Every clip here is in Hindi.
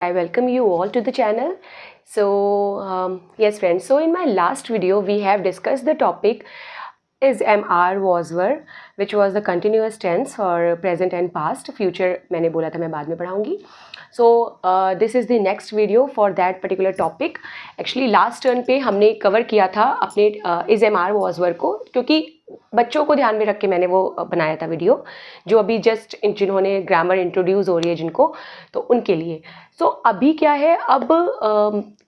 I welcome you all to the channel. So yes friends, so in my last video we have discussed the topic is MR was were, which was the continuous tense for present and past. Future मैंने बोला था मैं बाद में पढ़ाऊंगी. So this is the next video for that particular topic. Actually last turn पे हमने cover किया था अपने is MR was were को, क्योंकि बच्चों को ध्यान में रख के मैंने वो बनाया था वीडियो, जो अभी जस्ट जिन्होंने ग्रामर इंट्रोड्यूस हो रही है जिनको, तो उनके लिए. सो अभी क्या है, अब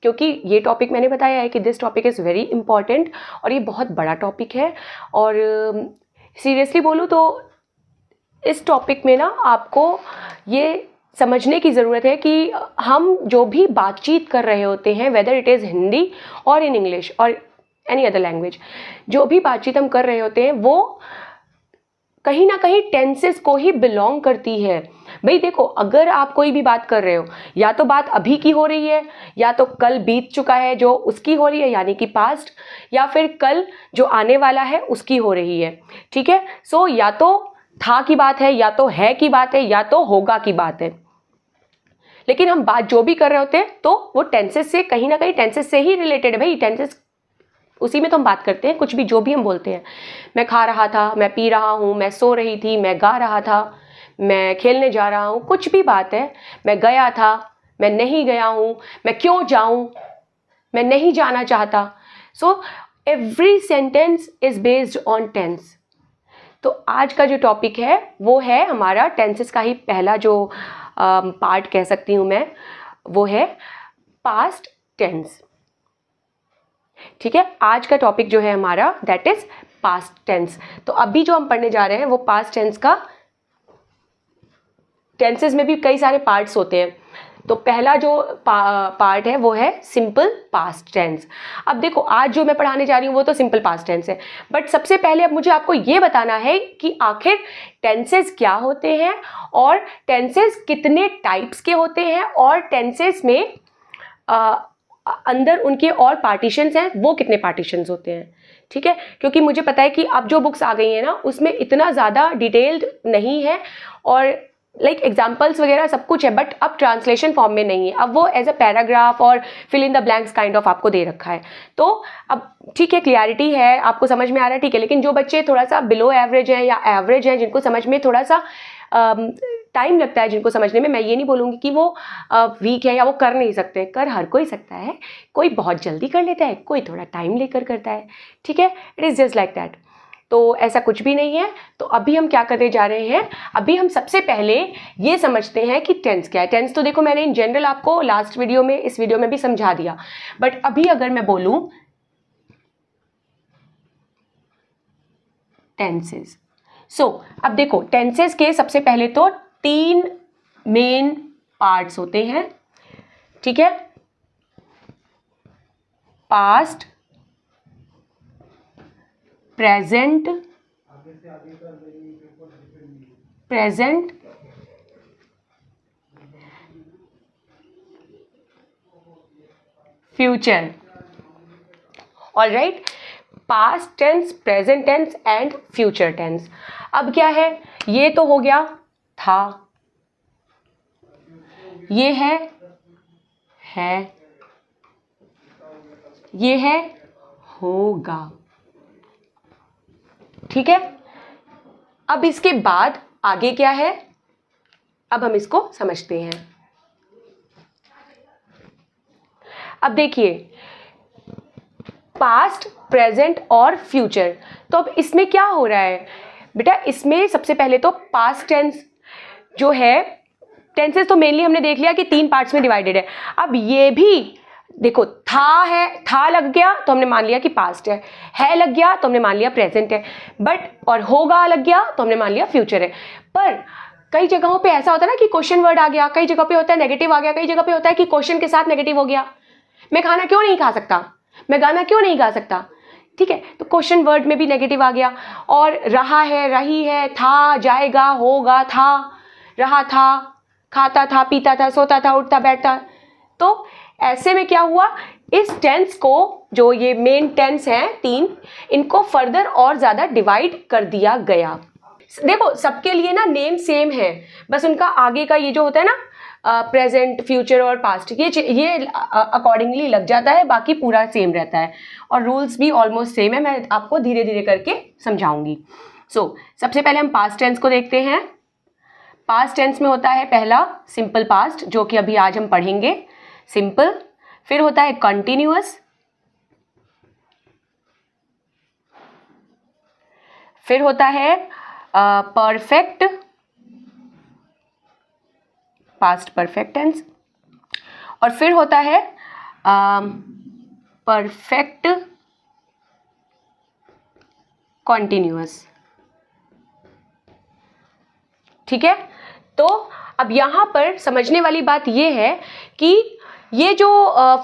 क्योंकि ये टॉपिक मैंने बताया है कि this topic is very important और ये बहुत बड़ा टॉपिक है, और सीरियसली बोलूँ तो इस टॉपिक में ना आपको ये समझने की ज़रूरत है कि हम जो भी बातचीत कर रहे होते हैं, वेदर इट इज़ हिंदी और इन इंग्लिश और एनी अदर लैंग्वेज, जो भी बातचीत हम कर रहे होते हैं वो कहीं ना कहीं टेंसेस को ही बिलोंग करती है. भाई देखो, अगर आप कोई भी बात कर रहे हो, या तो बात अभी की हो रही है, या तो कल बीत चुका है जो उसकी हो रही है यानी कि पास्ट, या फिर कल जो आने वाला है उसकी हो रही है. ठीक है. सो या तो था की बात है, या तो है की बात है, या तो होगा की बात है. लेकिन हम बात जो भी कर रहे होते हैं तो वो टेंसेस से कहीं ना कहीं टेंसेस से ही रिलेटेड है. भाई टेंसेस उसी में तो हम बात करते हैं. कुछ भी जो भी हम बोलते हैं, मैं खा रहा था, मैं पी रहा हूँ, मैं सो रही थी, मैं गा रहा था, मैं खेलने जा रहा हूँ, कुछ भी बात है. मैं गया था, मैं नहीं गया हूँ, मैं क्यों जाऊँ, मैं नहीं जाना चाहता. So every sentence is based on tense. तो आज का जो टॉपिक है वो है हमारा टेंसेस का ही पहला जो पार्ट कह सकती हूँ मैं, वो है पास्ट टेंस. ठीक है. आज का टॉपिक जो है हमारा दैट इज पास्ट टेंस. तो अभी जो हम पढ़ने जा रहे हैं वो पास्ट टेंस का, टेंसेस में भी कई सारे पार्ट्स होते हैं. तो पहला जो पार्ट है वो है सिंपल पास्ट टेंस. अब देखो, आज जो मैं पढ़ाने जा रही हूँ वो तो सिंपल पास्ट टेंस है, बट सबसे पहले अब मुझे आपको ये बताना है कि आखिर टेंसेस क्या होते हैं और टेंसेस कितने टाइप्स के होते हैं, और टेंसेस में अंदर उनके और पार्टीशंस हैं वो कितने पार्टीशंस होते हैं. ठीक है. क्योंकि मुझे पता है कि अब जो बुक्स आ गई हैं ना उसमें इतना ज़्यादा डिटेल्ड नहीं है, और लाइक एग्जाम्पल्स वगैरह सब कुछ है, बट अब ट्रांसलेशन फॉर्म में नहीं है. अब वो एज अ पैराग्राफ और fill in the blanks kind of आपको दे रखा है. तो अब ठीक है, क्लियरिटी है, आपको समझ में आ रहा है, ठीक है. लेकिन जो बच्चे थोड़ा सा बिलो एवरेज हैं या एवरेज हैं, जिनको समझ में थोड़ा सा टाइम लगता है, जिनको समझने में, मैं ये नहीं बोलूँगी कि वो वीक है या वो कर नहीं सकते. कर हर कोई सकता है. कोई बहुत जल्दी कर लेता है, कोई थोड़ा टाइम लेकर करता है. ठीक है. It is just like that. तो ऐसा कुछ भी नहीं है. तो अभी हम क्या करने जा रहे हैं, अभी हम सबसे पहले ये समझते हैं कि टेंस क्या है. टेंस तो देखो मैंने इन जनरल आपको लास्ट वीडियो में, इस वीडियो में भी समझा दिया, बट अभी अगर मैं बोलूँ टेंसेस, अब देखो टेंसेस के सबसे पहले तो 3 मेन पार्ट्स होते हैं. ठीक है. Past, present future. All right. Past tense, present tense and future tense. अब क्या है, ये तो हो गया था, ये है, ये है होगा. ठीक है. अब इसके बाद आगे क्या है, अब हम इसको समझते हैं. अब देखिए, पास्ट, प्रेजेंट और फ्यूचर. तो अब इसमें क्या हो रहा है बेटा, इसमें सबसे पहले तो पास्ट टेंस जो है, टेंसेस तो मेनली हमने देख लिया कि 3 पार्ट्स में डिवाइडेड है. अब ये भी देखो, था है, था लग गया तो हमने मान लिया कि पास्ट है लग गया तो हमने मान लिया प्रेजेंट है, बट और होगा लग गया तो हमने मान लिया फ्यूचर है. पर कई जगहों पे ऐसा होता है ना कि क्वेश्चन वर्ड आ गया, कई जगह पे होता है नेगेटिव आ गया, कई जगह पे होता है कि क्वेश्चन के साथ नेगेटिव हो गया. मैं खाना क्यों नहीं खा सकता, मैं गाना क्यों नहीं गा सकता. ठीक है. तो क्वेश्चन वर्ड में भी नेगेटिव आ गया. और रहा है, रही है, था, जाएगा, होगा, था, रहा था, खाता था, पीता था, सोता था, उठता बैठता. तो ऐसे में क्या हुआ, इस टेंस को, जो ये मेन टेंस हैं 3, इनको फर्दर और ज़्यादा डिवाइड कर दिया गया. देखो सबके लिए ना नेम सेम है, बस उनका आगे का ये जो होता है ना प्रेजेंट, फ्यूचर और पास्ट, ये अकॉर्डिंगली लग जाता है, बाकी पूरा सेम रहता है और रूल्स भी ऑलमोस्ट सेम है। मैं आपको धीरे धीरे करके समझाऊंगी। सबसे पहले हम पास्ट टेंस को देखते हैं। पास्ट टेंस में होता है पहला सिंपल पास्ट, जो कि अभी आज हम पढ़ेंगे, सिंपल। फिर होता है कंटिन्यूअस, फिर होता है परफेक्ट, पास्ट परफेक्ट टेंस, और फिर होता है परफेक्ट कॉन्टिन्यूअस। ठीक है, तो अब यहां पर समझने वाली बात यह है कि ये जो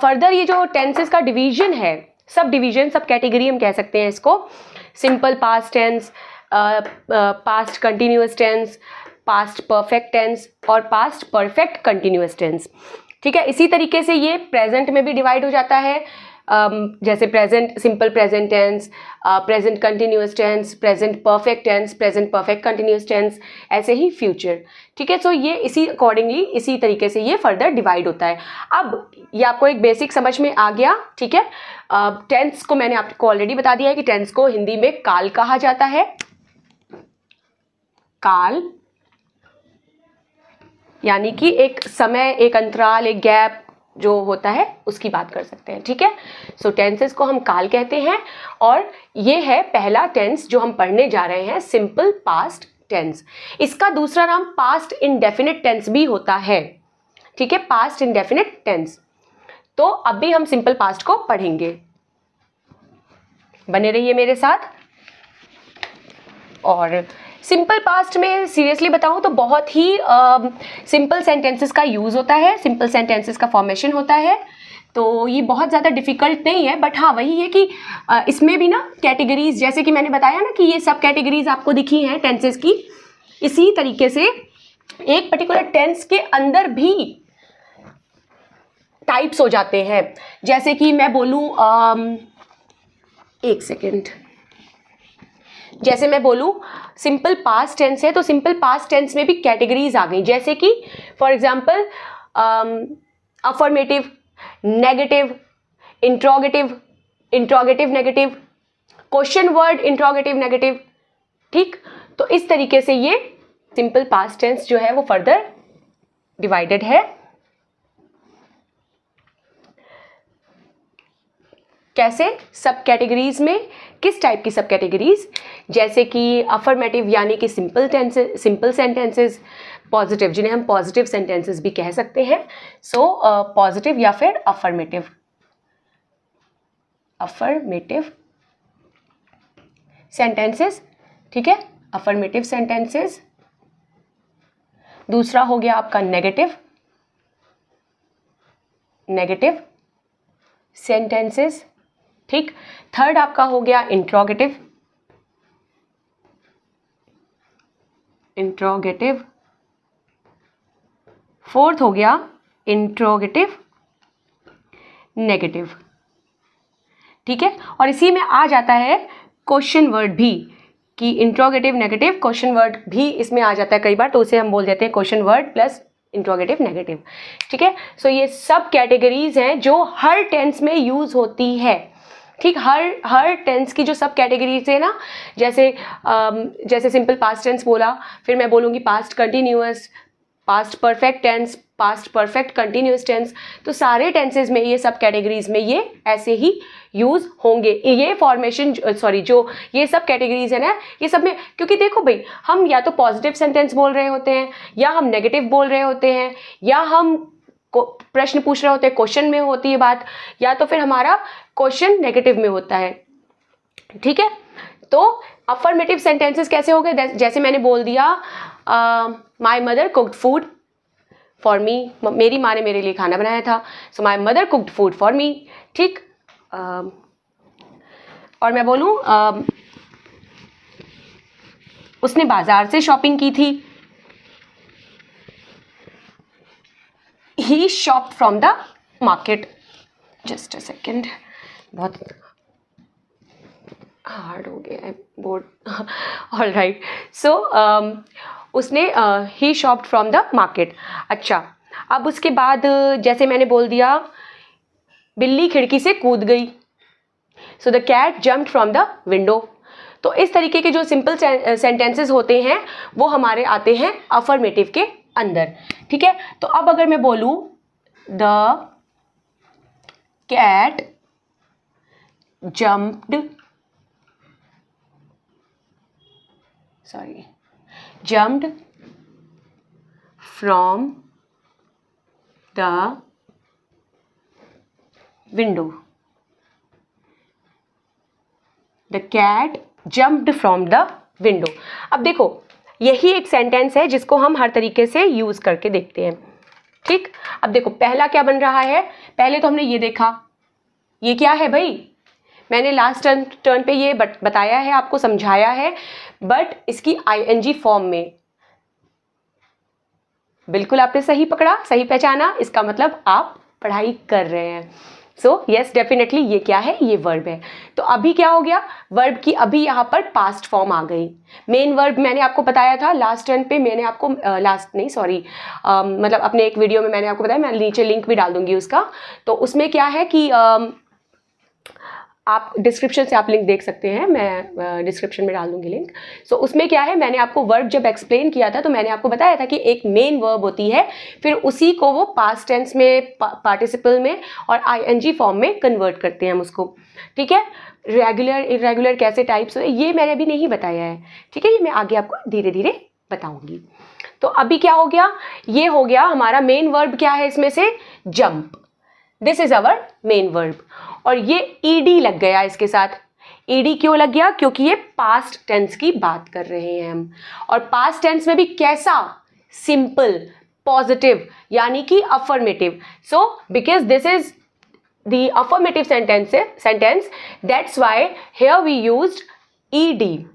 फर्दर ये जो टेंसेस का डिवीजन है, सब डिवीजन, सब कैटेगरी हम कह सकते हैं इसको, simple past tense, past continuous tense, past perfect tense और पास्ट परफेक्ट कंटिन्यूअस टेंस। ठीक है, इसी तरीके से ये प्रेजेंट में भी डिवाइड हो जाता है, जैसे present simple present tense, present continuous tense, present perfect tense, present perfect continuous tense, ऐसे ही फ्यूचर। ठीक है, सो ये इसी अकॉर्डिंगली इसी तरीके से ये फर्दर डिवाइड होता है। अब ये आपको एक बेसिक समझ में आ गया। ठीक है, टेंस को मैंने आपको ऑलरेडी बता दिया है कि टेंस को हिंदी में काल कहा जाता है। काल यानी कि एक समय, एक अंतराल, एक गैप जो होता है उसकी बात कर सकते हैं। ठीक है, सो टेंसेस को हम काल कहते हैं और ये है पहला टेंस जो हम पढ़ने जा रहे हैं, सिंपल पास्ट टेंस। इसका दूसरा नाम पास्ट इंडेफिनिट टेंस भी होता है। ठीक है, पास्ट इंडेफिनिट टेंस। तो अभी हम सिंपल पास्ट को पढ़ेंगे, बने रहिए मेरे साथ। और सिंपल पास्ट में सीरियसली बताऊं तो बहुत ही सिंपल सेंटेंसेस का यूज़ होता है, सिंपल सेंटेंसेस का फॉर्मेशन होता है, तो ये बहुत ज़्यादा डिफ़िकल्ट नहीं है। बट हाँ, वही है कि इसमें भी ना कैटेगरीज, जैसे कि मैंने बताया ना कि ये सब कैटेगरीज आपको दिखी हैं टेंसेस की, इसी तरीके से एक पर्टिकुलर टेंस के अंदर भी टाइप्स हो जाते हैं। जैसे कि मैं बोलूँ, एक सेकेंड, जैसे मैं बोलूँ सिंपल पास्ट टेंस है, तो सिंपल पास्ट टेंस में भी कैटेगरीज आ गई, जैसे कि for example affirmative, negative, interrogative, interrogative negative, question word interrogative negative. ठीक, तो इस तरीके से ये सिंपल पास्ट टेंस जो है वो फर्दर डिवाइडेड है। कैसे? सब कैटेगरीज में। किस टाइप की सब कैटेगरीज? जैसे कि अफर्मेटिव यानी कि simple tenses, simple sentences, positive जिन्हें हम पॉजिटिव सेंटेंसेस भी कह सकते हैं। सो पॉजिटिव या फिर अफर्मेटिव, अफर्मेटिव सेंटेंसेस। ठीक है, अफर्मेटिव सेंटेंसेस। दूसरा हो गया आपका नेगेटिव, नेगेटिव सेंटेंसेस। ठीक, थर्ड आपका हो गया इंट्रोगेटिव, इंट्रोगेटिव। फोर्थ हो गया इंट्रोगेटिव नेगेटिव। ठीक है, और इसी में आ जाता है क्वेश्चन वर्ड भी, कि इंट्रोगेटिव नेगेटिव क्वेश्चन वर्ड भी इसमें आ जाता है कई बार, तो उसे हम बोल देते हैं question word plus interrogative negative. ठीक है, सो ये सब कैटेगरीज हैं जो हर टेंस में यूज होती है। ठीक, हर टेंस की जो सब कैटेगरीज है ना, जैसे सिंपल पास्ट टेंस बोला, फिर मैं बोलूँगी past continuous, past perfect tense, past perfect continuous tense, तो सारे टेंसेज में ये सब कैटेगरीज में ये ऐसे ही यूज़ होंगे। ये फॉर्मेशन जो ये सब कैटेगरीज है ना, ये सब में, क्योंकि देखो भाई, हम या तो पॉजिटिव सेंटेंस बोल रहे होते हैं, या हम नेगेटिव बोल रहे होते हैं, या हम प्रश्न पूछ रहे होते हैं, क्वेश्चन में होती है बात, या तो फिर हमारा क्वेश्चन नेगेटिव में होता है। ठीक है, तो अफर्मेटिव सेंटेंसेस कैसे हो गए? जैसे मैंने बोल दिया, my mother cooked food for me, मेरी माँ ने मेरे लिए खाना बनाया था, so my mother cooked food for me. ठीक, और मैं बोलूँ उसने बाजार से शॉपिंग की थी, he shopped from the market. Just a second, बहुत हार्ड हो गया है बोर्ड। ऑल राइट, सो उसने he shopped from the market। अच्छा, अब उसके बाद जैसे मैंने बोल दिया बिल्ली खिड़की से कूद गई, so the cat jumped from the window. तो इस तरीके के जो सिंपल सेंटेंसेस होते हैं वो हमारे आते हैं अफर्मेटिव के अंदर, ठीक है। तो अब अगर मैं बोलूं the cat jumped from the window, the cat jumped from the window। अब देखो यही एक सेंटेंस है जिसको हम हर तरीके से यूज करके देखते हैं, ठीक। अब देखो पहला क्या बन रहा है, पहले तो हमने ये देखा, ये क्या है भाई, मैंने लास्ट टर्न पे ये बताया है, आपको समझाया है, बट इसकी आईएनजी फॉर्म में। बिल्कुल आपने सही पकड़ा, सही पहचाना, इसका मतलब आप पढ़ाई कर रहे हैं। सो यस डेफिनेटली ये क्या है, ये वर्ब है। तो अभी क्या हो गया, वर्ब की अभी यहाँ पर पास्ट फॉर्म आ गई। मेन वर्ब मैंने आपको बताया था लास्ट टर्न पे, मैंने आपको मतलब अपने एक वीडियो में मैंने आपको बताया, मैं नीचे लिंक भी डाल दूंगी उसका। तो उसमें क्या है कि आप डिस्क्रिप्शन से आप लिंक देख सकते हैं, मैं डिस्क्रिप्शन में डाल दूंगी लिंक। सो उसमें क्या है, मैंने आपको वर्ब जब एक्सप्लेन किया था तो मैंने आपको बताया था कि एक मेन वर्ब होती है, फिर उसी को वो पास्ट टेंस में, पार्टिसिपल में और आईएनजी फॉर्म में कन्वर्ट करते हैं हम उसको, ठीक है। रेगुलर इरेगुलर कैसे टाइप्स है ये मैंने अभी नहीं बताया है, ठीक है, ये मैं आगे आपको धीरे धीरे बताऊंगी। तो अभी क्या हो गया, ये हो गया हमारा मेन वर्ब, क्या है इसमें से, jump, this is our main verb. और ये ईडी लग गया इसके साथ। ईडी क्यों लग गया, क्योंकि ये पास्ट टेंस की बात कर रहे हैं हम, और पास्ट टेंस में भी कैसा, सिंपल, पॉजिटिव, यानी कि affirmative. So because this is the affirmative sentence that's why here we used ED,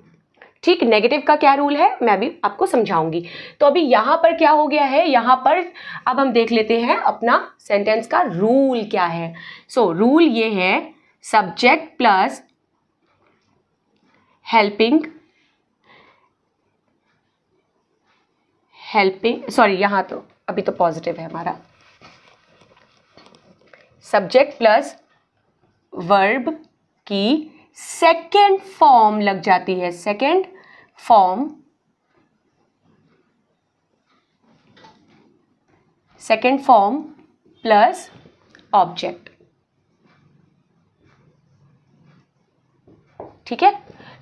ठीक। नेगेटिव का क्या रूल है मैं भी आपको समझाऊंगी। तो अभी यहां पर क्या हो गया है, यहां पर अब हम देख लेते हैं अपना सेंटेंस का रूल क्या है। सो रूल ये है, सब्जेक्ट प्लस हेल्पिंग सॉरी यहां तो अभी तो पॉजिटिव है हमारा, सब्जेक्ट प्लस वर्ब की सेकेंड फॉर्म लग जाती है, सेकेंड फॉर्म प्लस ऑब्जेक्ट, ठीक है।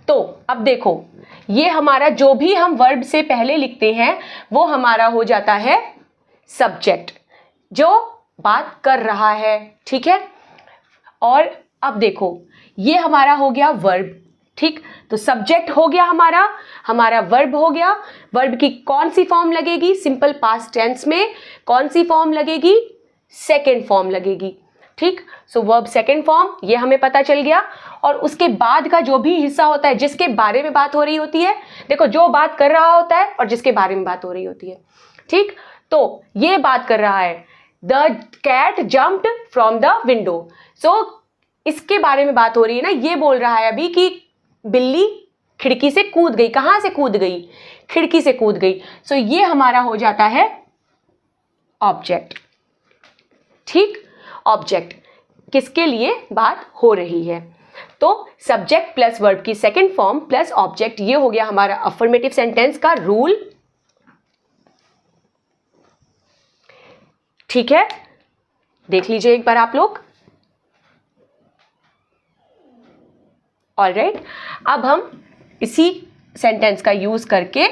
तो अब देखो ये हमारा जो भी हम वर्ब से पहले लिखते हैं वो हमारा हो जाता है सब्जेक्ट, जो बात कर रहा है, ठीक है। और अब देखो ये हमारा हो गया वर्ब, ठीक। तो सब्जेक्ट हो गया हमारा वर्ब हो गया। वर्ब की कौन सी फॉर्म लगेगी, सिंपल पास्ट टेंस में कौन सी फॉर्म लगेगी, सेकेंड फॉर्म लगेगी, ठीक। सो वर्ब सेकेंड फॉर्म, ये हमें पता चल गया। और उसके बाद का जो भी हिस्सा होता है जिसके बारे में बात हो रही होती है, देखो जो बात कर रहा होता है और जिसके बारे में बात हो रही होती है, ठीक। तो ये बात कर रहा है the cat jumped from the window. So इसके बारे में बात हो रही है ना, ये बोल रहा है अभी कि बिल्ली खिड़की से कूद गई। कहां से कूद गई, खिड़की से कूद गई। सो ये हमारा हो जाता है ऑब्जेक्ट, ठीक। ऑब्जेक्ट किसके लिए बात हो रही है, तो सब्जेक्ट प्लस वर्ब की सेकेंड फॉर्म प्लस ऑब्जेक्ट, ये हो गया हमारा अफर्मेटिव सेंटेंस का रूल, ठीक है। देख लीजिए एक बार आप लोग। ऑलराइट, अब हम इसी सेंटेंस का यूज करके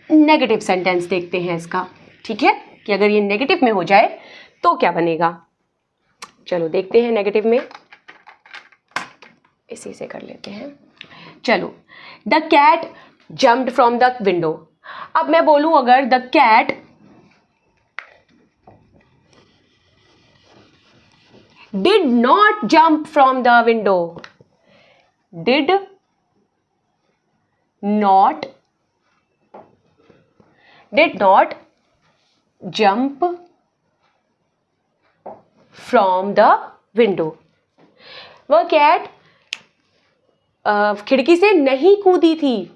नेगेटिव सेंटेंस देखते हैं इसका, ठीक है, कि अगर ये नेगेटिव में हो जाए तो क्या बनेगा। चलो देखते हैं नेगेटिव में, इसी से कर लेते हैं। चलो, the cat jumped from the window. अब मैं बोलूं अगर the cat did not jump from the window, did not jump from the window। वह कैट खिड़की से नहीं कूदी थी।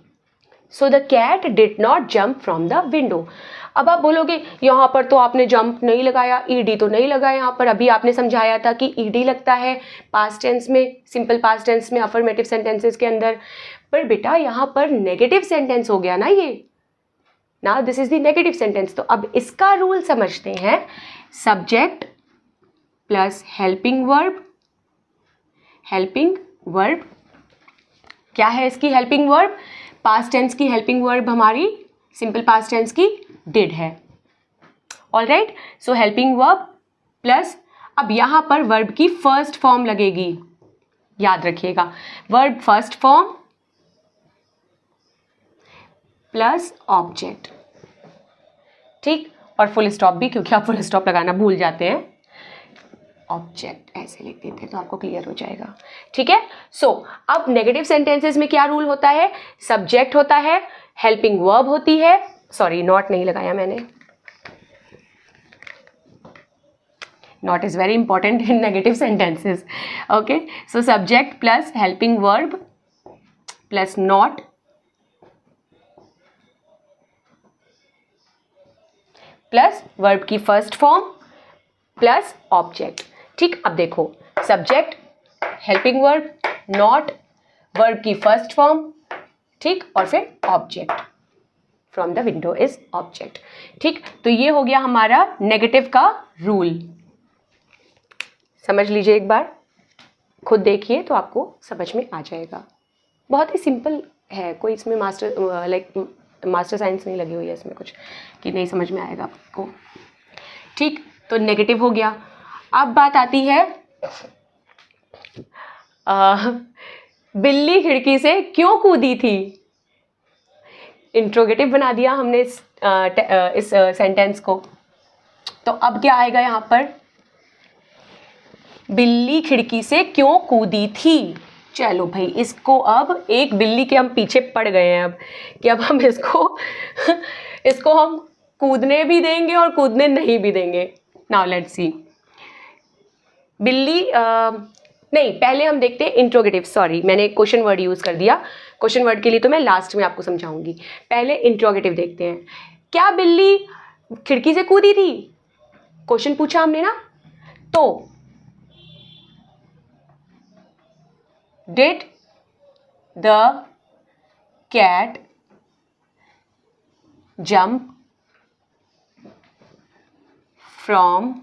So the cat did not jump from the window. अब आप बोलोगे यहाँ पर तो आपने जंप नहीं लगाया, ईडी तो नहीं लगा यहाँ पर, अभी आपने समझाया था कि ईडी लगता है पास्ट टेंस में, सिंपल पास्ट टेंस में, अफर्मेटिव सेंटेंसेस के अंदर। पर बेटा यहाँ पर नेगेटिव सेंटेंस हो गया ना ये, ना this is the negative sentence. तो अब इसका रूल समझते हैं, subject plus helping verb. Helping verb क्या है इसकी हेल्पिंग वर्ब? पास्ट टेंस की हेल्पिंग वर्ब हमारी सिंपल पास्ट टेंस की डिड है। ऑलराइट, सो हेल्पिंग वर्ब प्लस, अब यहां पर वर्ब की फर्स्ट फॉर्म लगेगी, याद रखिएगा, verb first form plus object, ठीक, और फुल स्टॉप भी, क्योंकि आप फुल स्टॉप लगाना भूल जाते हैं, ऑब्जेक्ट ऐसे लिख देते हैं तो आपको क्लियर हो जाएगा। ठीक है, सो अब नेगेटिव सेंटेंसेस में क्या रूल होता है? सब्जेक्ट होता है, हेल्पिंग वर्ब होती है, सॉरी नॉट नहीं लगाया मैंने, not is very important in negative sentences. Okay, so subject plus helping verb plus not plus verb की फर्स्ट फॉर्म प्लस ऑब्जेक्ट। ठीक, अब देखो, subject, helping verb, not, verb की फर्स्ट फॉर्म, ठीक, और फिर object, from the window is object. ठीक, तो ये हो गया हमारा नेगेटिव का रूल। समझ लीजिए एक बार, खुद देखिए तो आपको समझ में आ जाएगा। बहुत ही सिंपल है, कोई इसमें मास्टर साइंस नहीं लगी हुई है इसमें कुछ कि नहीं समझ में आएगा आपको। ठीक, तो नेगेटिव हो गया। अब बात आती है बिल्ली खिड़की से क्यों कूदी थी? इंट्रोगेटिव बना दिया हमने इस सेंटेंस को। तो अब क्या आएगा यहाँ पर? बिल्ली खिड़की से क्यों कूदी थी। चलो भाई, इसको अब एक बिल्ली के हम पीछे पड़ गए हैं अब, कि अब हम इसको हम कूदने भी देंगे और कूदने नहीं भी देंगे। नाउ लेट्स सी, बिल्ली नहीं, पहले हम देखते हैं इंट्रोगेटिव। सॉरी, मैंने क्वेश्चन वर्ड यूज़ कर दिया, क्वेश्चन वर्ड के लिए तो मैं लास्ट में आपको समझाऊंगी। पहले इंट्रोगेटिव देखते हैं। क्या बिल्ली खिड़की से कूदी थी? क्वेश्चन पूछा हमने ना, तो did the cat jump from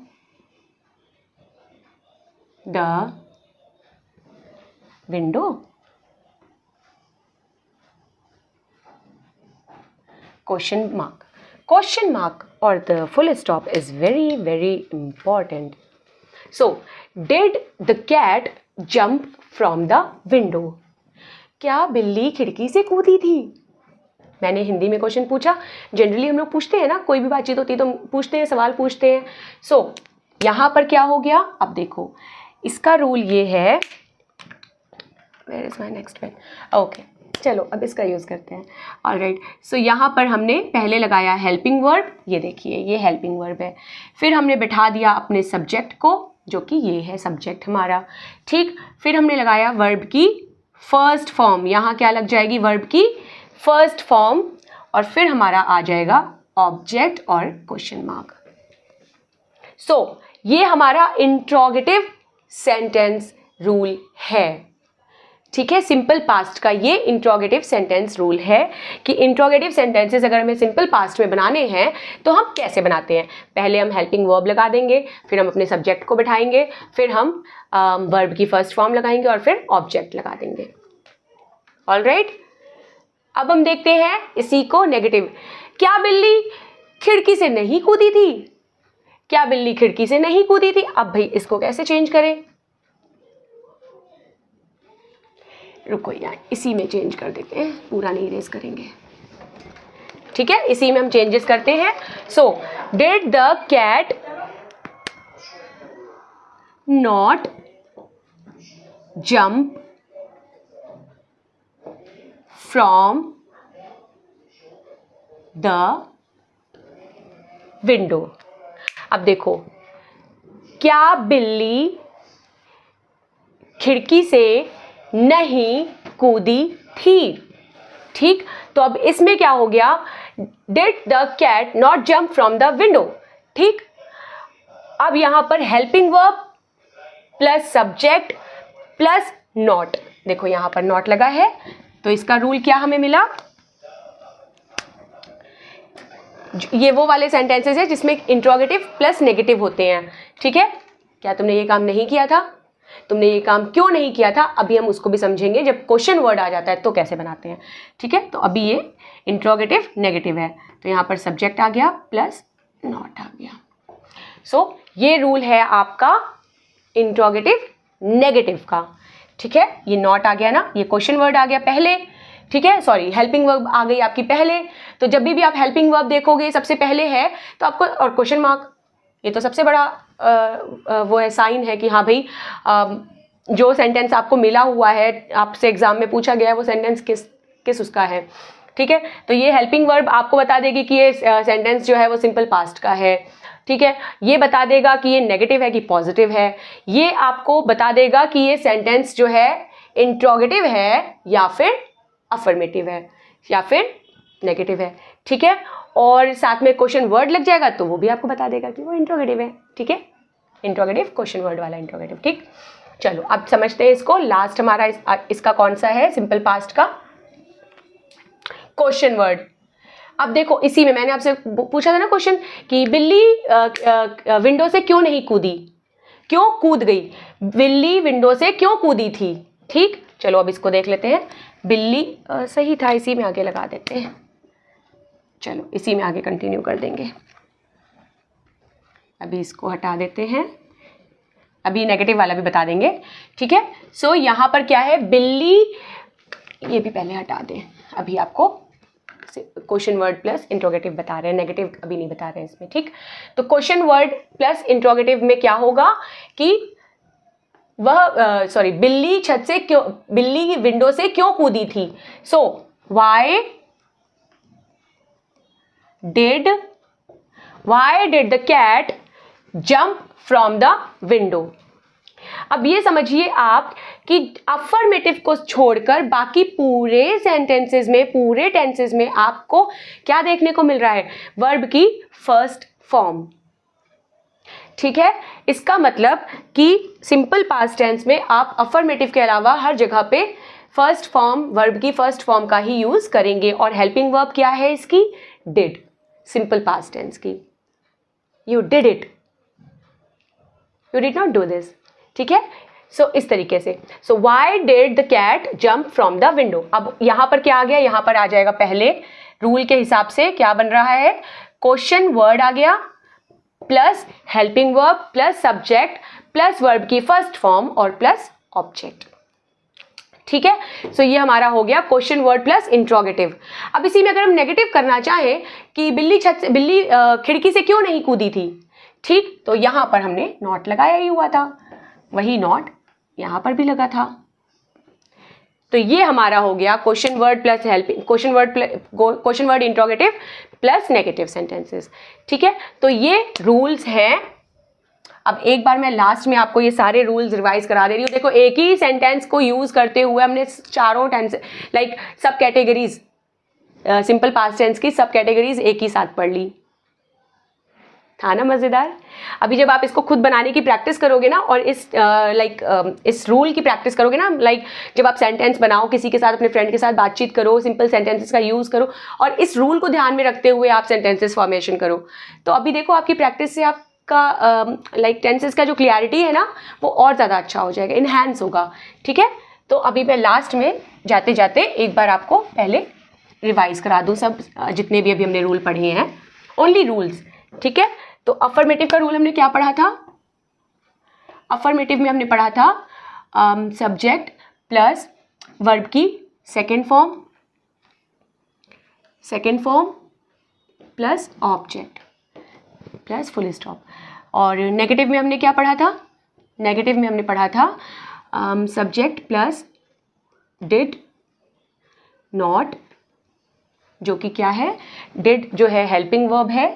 the window? Question mark. Question mark or the full stop is very, very important. So, did the cat jump from the window? क्या बिल्ली खिड़की से कूदी थी? मैंने हिंदी में क्वेश्चन पूछा। जनरली हम लोग पूछते हैं ना, कोई भी बातचीत होती है तो पूछते हैं, सवाल पूछते हैं। सो यहाँ पर क्या हो गया? अब देखो, इसका रूल ये है, where is my next pen? Okay, चलो अब इसका यूज़ करते हैं। ऑलराइट, सो यहाँ पर हमने पहले लगाया हेल्पिंग वर्ब, ये देखिए ये हेल्पिंग वर्ब है। फिर हमने बैठा दिया अपने सब्जेक्ट को, जो कि ये है सब्जेक्ट हमारा। ठीक, फिर हमने लगाया वर्ब की फर्स्ट फॉर्म, यहाँ क्या लग जाएगी? वर्ब की फर्स्ट फॉर्म, और फिर हमारा आ जाएगा ऑब्जेक्ट और क्वेश्चन मार्क। सो ये हमारा इंट्रोगेटिव सेंटेंस रूल है। ठीक है, सिंपल पास्ट का ये इंट्रोगेटिव सेंटेंस रूल है कि इंट्रोगेटिव सेंटेंसेस अगर हमें सिंपल पास्ट में बनाने हैं तो हम कैसे बनाते हैं। पहले हम हेल्पिंग वर्ब लगा देंगे, फिर हम अपने सब्जेक्ट को बिठाएंगे, फिर हम वर्ब की फर्स्ट फॉर्म लगाएंगे और फिर ऑब्जेक्ट लगा देंगे। ऑलराइट, अब हम देखते हैं इसी को नेगेटिव। क्या बिल्ली खिड़की से नहीं कूदी थी? क्या बिल्ली खिड़की से नहीं कूदी थी? अब भाई इसको कैसे चेंज करें? रुको यार, इसी में चेंज कर देते हैं, पूरा नहीं इरेज करेंगे। ठीक है, इसी में हम चेंजेस करते हैं। So did the cat not jump from the window? अब देखो, क्या बिल्ली खिड़की से नहीं कूदी थी? ठीक, तो अब इसमें क्या हो गया did the cat not jump from the window. ठीक, अब यहां पर helping verb plus subject plus not, देखो यहां पर नॉट लगा है, तो इसका रूल क्या हमें मिला, ये वो वाले सेंटेंसेस है जिसमें इंट्रोगेटिव प्लस नेगेटिव होते हैं। ठीक है, क्या तुमने ये काम नहीं किया था, तुमने ये काम क्यों नहीं किया था, अभी हम उसको भी समझेंगे जब क्वेश्चन वर्ड आ जाता है तो कैसे बनाते हैं। ठीक है, तो अभी ये इंट्रोगेटिव नेगेटिव है, तो यहाँ पर सब्जेक्ट आ गया प्लस नॉट आ गया। सो ये रूल है आपका इंट्रोगेटिव नेगेटिव का। ठीक है, ये नॉट आ गया ना, ये क्वेश्चन वर्ड आ गया पहले। ठीक है, सॉरी हेल्पिंग वर्ब आ गई आपकी पहले, तो जब भी आप हेल्पिंग वर्ब देखोगे सबसे पहले है तो आपको, और क्वेश्चन मार्क, ये तो सबसे बड़ा वो है साइन है कि हाँ भाई जो सेंटेंस आपको मिला हुआ है, आपसे एग्जाम में पूछा गया है, वो सेंटेंस किस उसका है। ठीक है, तो ये हेल्पिंग वर्ब आपको बता देगी कि ये सेंटेंस जो है वो सिंपल पास्ट का है। ठीक है, ये बता देगा कि ये नेगेटिव है कि पॉजिटिव है, ये आपको बता देगा कि ये सेंटेंस जो है इंट्रोगेटिव है या फिर अफर्मेटिव है या फिर नेगेटिव है। ठीक है, और साथ में क्वेश्चन वर्ड लग जाएगा तो वो भी आपको बता देगा कि वो इंट्रोगेटिव है। ठीक है, इंट्रोगेटिव क्वेश्चन वर्ड वाला इंट्रोगेटिव। ठीक, चलो अब समझते हैं इसको। लास्ट हमारा इसका कौन सा है, सिंपल पास्ट का क्वेश्चन वर्ड। अब देखो इसी में मैंने आपसे पूछा था ना क्वेश्चन कि बिल्ली विंडो से क्यों नहीं कूदी, क्यों कूद गई, बिल्ली विंडो से क्यों कूदी थी। ठीक, चलो अब इसको देख लेते हैं। बिल्ली सही था, इसी में आगे लगा देते हैं, चलो इसी में आगे कंटिन्यू कर देंगे। अभी इसको हटा देते हैं, अभी नेगेटिव वाला भी बता देंगे। ठीक है, सो यहाँ पर क्या है, बिल्ली, ये भी पहले हटा दें, अभी आपको क्वेश्चन वर्ड प्लस इंट्रोगेटिव बता रहे हैं, नेगेटिव अभी नहीं बता रहे हैं इसमें। ठीक, तो क्वेश्चन वर्ड प्लस इंट्रोगेटिव में क्या होगा कि वह बिल्ली छत से क्यों, बिल्ली विंडो से क्यों कूदी थी। So why did the cat jump from the window. अब ये समझिए आप कि अफर्मेटिव को छोड़कर बाकी पूरे सेंटेंसेस में, पूरे टेंसेस में आपको क्या देखने को मिल रहा है, वर्ब की फर्स्ट फॉर्म। ठीक है, इसका मतलब कि सिंपल पास्ट टेंस में आप अफर्मेटिव के अलावा हर जगह पे फर्स्ट फॉर्म, वर्ब की फर्स्ट फॉर्म का ही यूज करेंगे। और हेल्पिंग वर्ब क्या है इसकी, डिड, सिंपल पास्ट टेंस की। You did it, you did not do this. ठीक है, सो इस तरीके से। So why did the cat jump from the window. अब यहां पर क्या आ गया, यहां पर आ जाएगा पहले रूल के हिसाब से क्या बन रहा है, क्वेश्चन वर्ड आ गया plus helping verb plus subject plus verb की फर्स्ट फॉर्म और प्लस ऑब्जेक्ट। ठीक है, सो ये हमारा हो गया क्वेश्चन वर्ड प्लस इंट्रोगेटिव। अब इसी में अगर हम नेगेटिव करना चाहें कि बिल्ली खिड़की से क्यों नहीं कूदी थी। ठीक, तो यहां पर हमने नॉट लगाया ही हुआ था, वही नॉट यहां पर भी लगा था, तो ये हमारा हो गया question word plus helping, question word interrogative plus negative sentences. ठीक है, तो ये रूल्स हैं। अब एक बार मैं लास्ट में आपको ये सारे रूल्स रिवाइज करा दे रही हूँ। देखो एक ही सेंटेंस को यूज करते हुए हमने चारों टेंस, लाइक सब कैटेगरीज, सिंपल पास्ट टेंस की सब कैटेगरीज एक ही साथ पढ़ ली, था ना मजेदार। अभी जब आप इसको खुद बनाने की प्रैक्टिस करोगे ना, और इस रूल की प्रैक्टिस करोगे ना, जब आप सेंटेंस बनाओ किसी के साथ, अपने फ्रेंड के साथ बातचीत करो, सिंपल सेंटेंसेस का यूज करो और इस रूल को ध्यान में रखते हुए आप सेंटेंसेस फॉर्मेशन करो, तो अभी देखो आपकी प्रैक्टिस से आपका टेंसेस का जो क्लियरिटी है ना वो और ज़्यादा अच्छा हो जाएगा, इन्हांस होगा। ठीक है, तो अभी मैं लास्ट में जाते जाते एक बार आपको पहले रिवाइज करा दूँ सब जितने भी अभी हमने रूल पढ़े हैं, ओनली रूल्स। ठीक है, तो अफर्मेटिव का रूल हमने क्या पढ़ा था, अफर्मेटिव में हमने पढ़ा था सब्जेक्ट प्लस वर्ब की second form plus object plus full stop. और नेगेटिव में हमने क्या पढ़ा था, नेगेटिव में हमने पढ़ा था सब्जेक्ट प्लस डिड नॉट, जो कि क्या है, डिड जो है हेल्पिंग वर्ब है,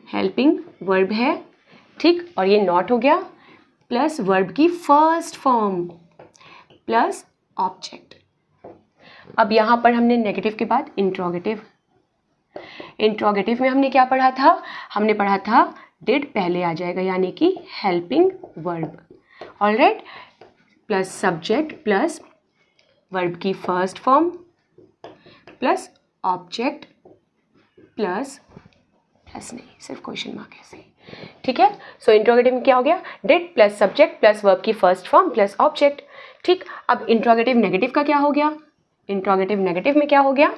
हेल्पिंग वर्ब है। ठीक, और ये नॉट हो गया प्लस वर्ब की फर्स्ट फॉर्म प्लस ऑब्जेक्ट। अब यहाँ पर हमने नेगेटिव के बाद इंट्रोगेटिव इंट्रोगेटिव में हमने क्या पढ़ा था, हमने पढ़ा था डिड पहले आ जाएगा यानी कि helping verb, alright, plus subject plus verb की first form plus object plus नहीं, सिर्फ क्वेश्चन मार्क ऐसे, ठीक है। सो इंट्रोगेटिव में क्या हो गया, did plus subject plus verb की फर्स्ट फॉर्म प्लस ऑब्जेक्ट, ठीक। अब इंट्रोगेटिव नेगेटिव का क्या हो गया, इंट्रोगेटिव नेगेटिव में क्या हो गया,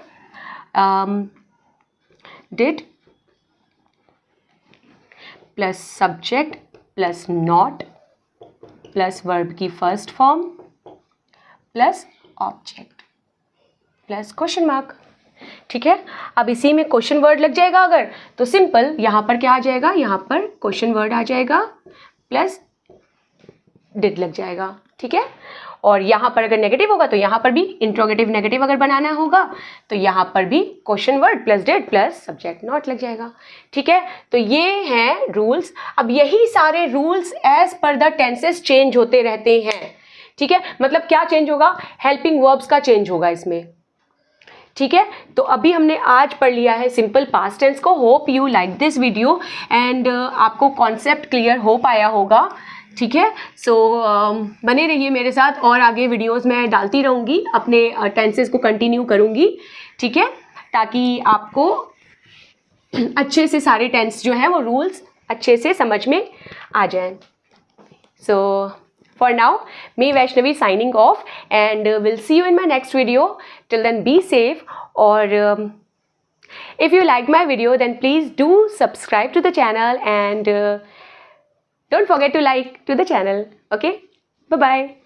did plus subject plus not plus verb की first form plus object plus question mark, ठीक है। अब इसी में क्वेश्चन वर्ड लग जाएगा अगर, तो सिंपल यहाँ पर क्या आ जाएगा, यहाँ पर क्वेश्चन वर्ड आ जाएगा प्लस डिड लग जाएगा, ठीक है। और यहाँ पर अगर नेगेटिव होगा तो यहाँ पर भी इंट्रोगेटिव नेगेटिव अगर बनाना होगा तो यहाँ पर भी question word plus did plus subject not लग जाएगा, ठीक है। तो ये हैं रूल्स। अब यही सारे rules as per the tenses change होते रहते हैं, ठीक है। मतलब क्या चेंज होगा, हेल्पिंग वर्ब्स का चेंज होगा इसमें, ठीक है। तो अभी हमने आज पढ़ लिया है सिंपल पास्ट टेंस को। Hope you like this video and आपको कॉन्सेप्ट क्लियर हो पाया होगा, ठीक है। सो बने रहिए मेरे साथ, और आगे वीडियोस मैं डालती रहूँगी, अपने टेंसेस को कंटिन्यू करूँगी, ठीक है, ताकि आपको अच्छे से सारे टेंस जो हैं वो रूल्स अच्छे से समझ में आ जाएं। सो for now, me Vaishnavi signing off and we'll see you in my next video. Till then, be safe. Or if you like my video, then please do subscribe to the channel and don't forget to like to the channel. Okay, bye bye.